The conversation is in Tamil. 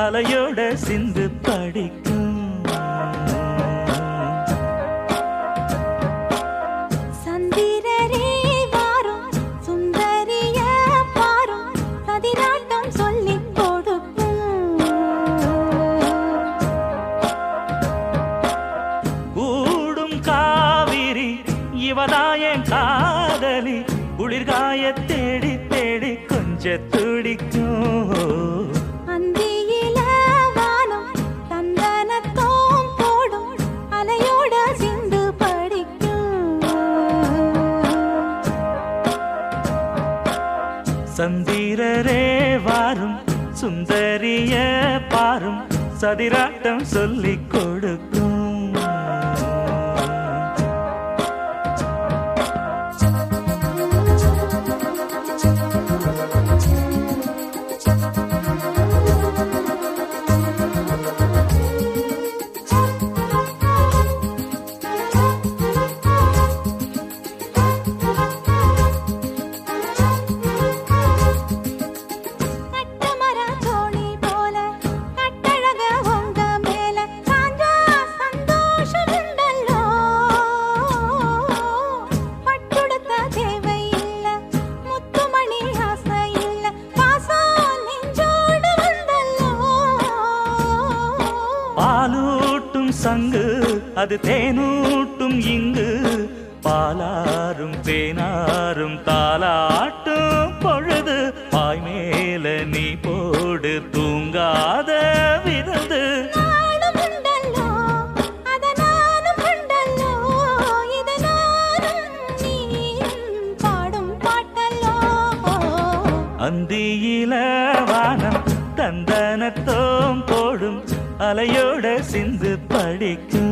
அலையோட சிந்து படிக்கும். சந்திரரே வாரும் சுந்தரிய பாரும் சதிராட்டம் சொல்லிக் கொடுக்கும். கூடும் காவிரி இவதாயன் காதலி குளிர்காய தேடி தேடி கொஞ்ச துடிக்கும். அந்தியில வானம் தந்தனத்தோம் போடும் அலையோட சிந்து படிக்கும். சந்திரரே வாரும் சுந்தரிய பாரும் சதிராட்டம் சொல்லிக் கொடுக்கும். கட்டமர தோணி போல கட்டழக உங்க மேல சாஞ்சா சந்தோஷம் உண்டல்லோ. பட்டுடுத்த தேவை இல்ல முத்துமணி ஆசை இல்ல பாசம் நெஞ்சோடு வந்தல்லோ. பாலூட்டும் சங்கு அது தேனூட்டும் இங்கு பாலாரும் தேனாரும் தாலாட்டும் பொழுது பாய் மேல நீ போடு தூங்காத விருது. நானும் உண்டல்லோ அத நானும் உண்டல்லோ இத நானும் நீயும் பாடும் பாட்டல்லோ. அந்தியில வானம் தந்தனத்தோம் போடும் அலையோட சிந்து படிக்கும்.